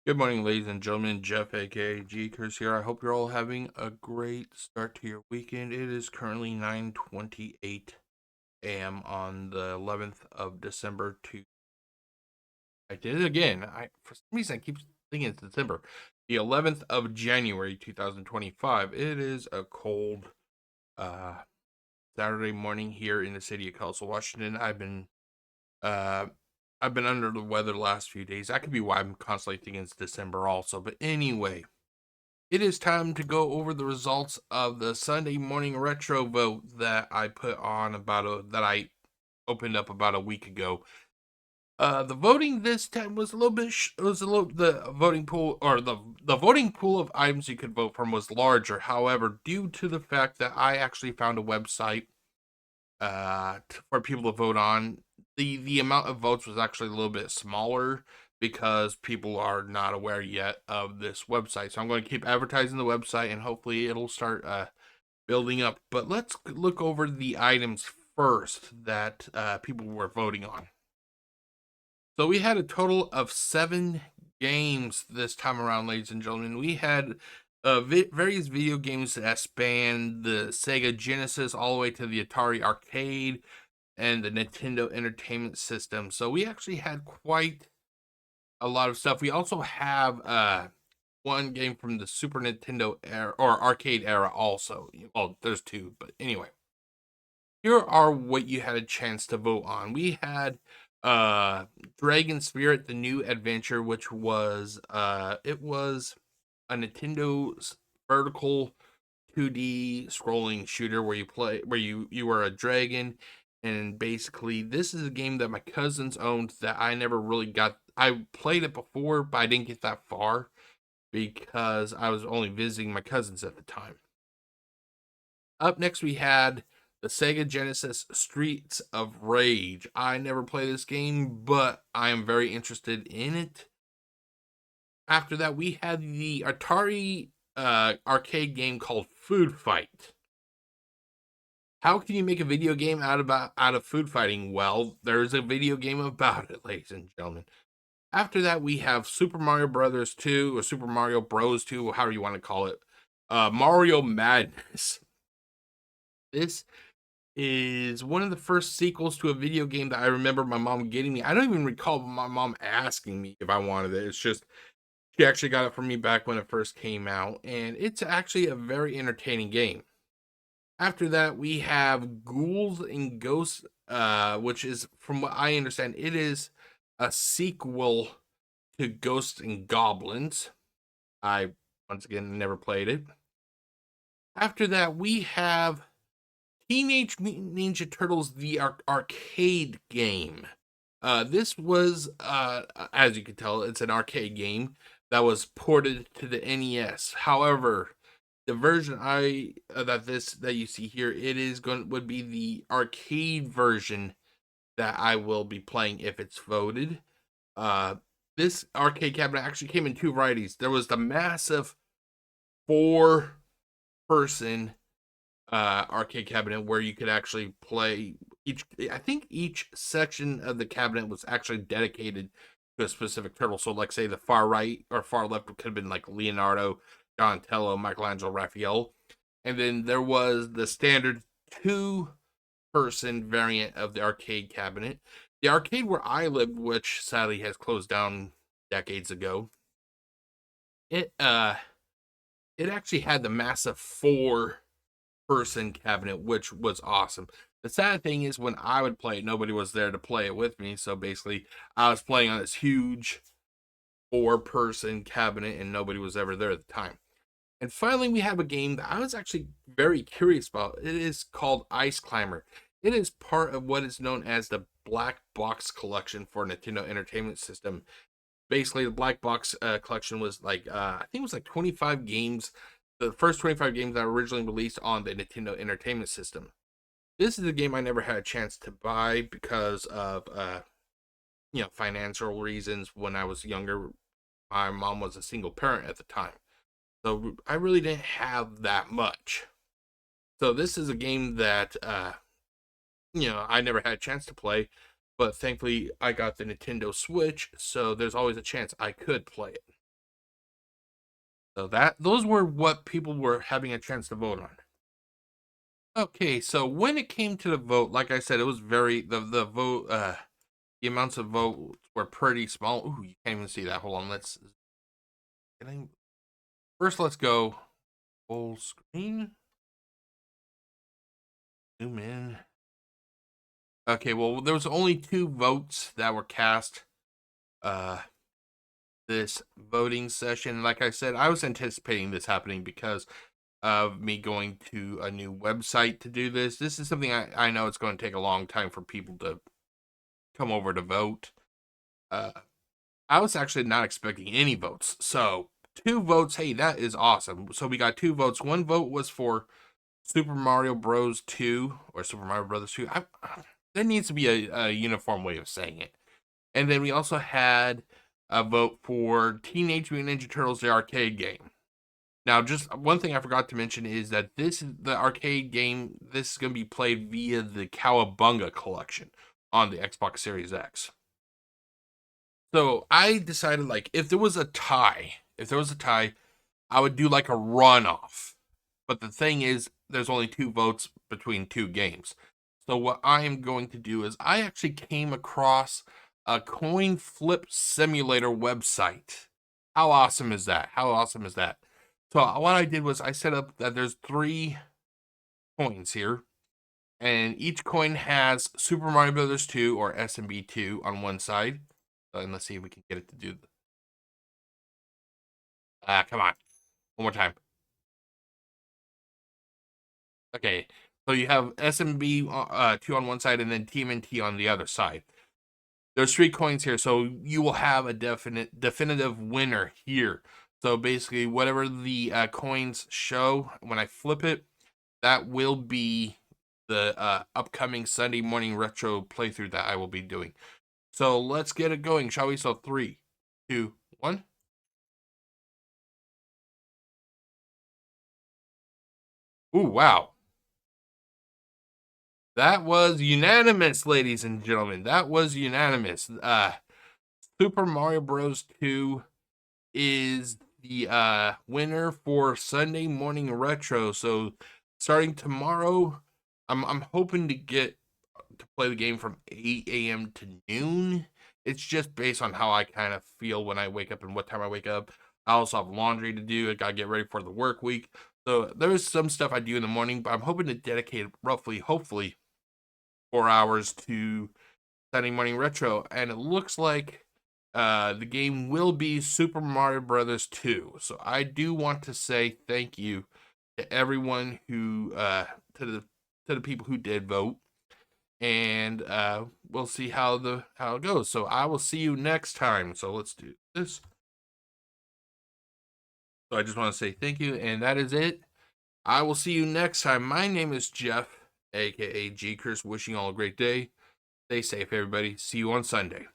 Good morning, ladies and gentlemen. Jeff, aka Gcurse here. I hope you're all having a great start to your weekend. It is currently 9:28 a.m. on the 11th of December. I did it again. For some reason I keep thinking it's December. The 11th of January 2025. It is a cold uh Saturday morning here in the city of Kelso, Washington. uh I've been under the weather the last few days. That could be why I'm constantly thinking it's December also. But anyway, it is time to go over the results of the Sunday morning retro vote that I put on that I opened up about a week ago. The voting this time was a little bit the voting pool, or the voting pool of items you could vote from, was larger. However, due to the fact that I actually found a website for people to vote on, the amount of votes was actually a little bit smaller because people are not aware yet of this website. So I'm going to keep advertising the website and hopefully it'll start building up. But let's look over the items first that people were voting on. So we had a total of 7 games this time around, ladies and gentlemen. We had various video games that span the Sega Genesis all the way to the Atari Arcade and the Nintendo Entertainment System. So we actually had quite a lot of stuff. We also have one game from the Super Nintendo era or arcade era also. Well, there's two, but anyway. Here are what you had a chance to vote on. We had Dragon Spirit: The New Adventure, which was it was a Nintendo's vertical 2D scrolling shooter where you were a dragon, and basically this is a game that my cousins owned that I never really got. I played it before, but I didn't get that far because I was only visiting my cousins at the time. Up next we had the Sega Genesis Streets of Rage. I never played this game, but I am very interested in it. After that, we had the Atari arcade game called Food Fight. How can you make a video game out of food fighting? Well, there's a video game about it, ladies and gentlemen. After that, we have Super Mario Brothers 2 or Super Mario Bros 2, however you want to call it. Mario Madness. This is one of the first sequels to a video game that I remember my mom getting me. I don't even recall my mom asking me if I wanted it. It's just she actually got it for me back when it first came out, and it's actually a very entertaining game. After that, we have Ghouls and Ghosts, which is, from what I understand, it is a sequel to Ghosts and Goblins. I, once again, never played it. After that, we have Teenage Mutant Ninja Turtles, the arcade game. This was, as you can tell, it's an arcade game that was ported to the NES. However, the version that you see here, would be the arcade version that I will be playing if it's voted. Uh, this arcade cabinet actually came in two varieties. There was the massive 4-person arcade cabinet where you could actually play each. I think each section of the cabinet was actually dedicated to a specific turtle. So, like, say the far right or far left could have been like Leonardo, Donatello, Michelangelo, Raphael, and then there was the standard 2-person variant of the arcade cabinet. The arcade where I lived, which sadly has closed down decades ago, it it actually had the massive 4-person cabinet, which was awesome. The sad thing is, when I would play it, nobody was there to play it with me. So basically, I was playing on this huge 4-person cabinet, and nobody was ever there at the time. And finally, we have a game that I was actually very curious about. It is called Ice Climber. It is part of what is known as the Black Box Collection for Nintendo Entertainment System. Basically, the Black Box Collection was like, I think it was like 25 games. The first 25 games that were originally released on the Nintendo Entertainment System. This is a game I never had a chance to buy because of financial reasons. When I was younger, my mom was a single parent at the time, so I really didn't have that much. So this is a game that I never had a chance to play, but thankfully I got the Nintendo Switch, so there's always a chance I could play it. So those were what people were having a chance to vote on. Okay, so when it came to the vote, like I said, it was very the vote the amounts of votes were pretty small. Ooh, you can't even see that. Hold on, first let's go full screen. Zoom in. Okay, well there was only 2 votes that were cast this voting session. Like I said, I was anticipating this happening because of me going to a new website to do this. This is something I know it's going to take a long time for people to come over to vote. I was actually not expecting any votes. So 2 votes, hey, that is awesome. So we got 2 votes. 1 vote was for Super Mario Bros. 2 or Super Mario Brothers 2. There needs to be a uniform way of saying it. And then we also had a vote for Teenage Mutant Ninja Turtles, the arcade game. Now, just one thing I forgot to mention is that this is the arcade game. This is going to be played via the Cowabunga collection on the Xbox Series X. So I decided, like, if there was a tie, I would do like a runoff. But the thing is, there's only 2 votes between 2 games. So what I am going to do is I actually came across a coin flip simulator website. How awesome is that? How awesome is that? So what I did was I set up that there's 3 coins here, and each coin has Super Mario Brothers 2 or SMB 2 on one side. And let's see if we can get it to do. Come on, one more time. Okay, so you have SMB 2 on one side and then TMNT on the other side. There's 3 coins here, so you will have a definitive winner here. So basically, whatever the coins show when I flip it, that will be the upcoming Sunday morning retro playthrough that I will be doing. So let's get it going, shall we? So 3, 2, 1. Ooh, wow. That was unanimous, ladies and gentlemen. That was unanimous. Super Mario Bros. 2 is the winner for Sunday morning retro. So starting tomorrow, I'm hoping to get to play the game from 8 a.m. to noon. It's just based on how I kind of feel when I wake up and what time I wake up. I also have laundry to do. I gotta get ready for the work week. So there's some stuff I do in the morning, but I'm hoping to dedicate roughly, hopefully, 4 hours to Sunday morning retro. And it looks like the game will be Super Mario Brothers 2. So I do want to say thank you to everyone who to the people who did vote, and we'll see how it goes. So I will see you next time. So let's do this. So I just want to say thank you, and that is it. I will see you next time. My name is Jeff, aka Gcurse. Wishing you all a great day. Stay safe, everybody. See you on Sunday.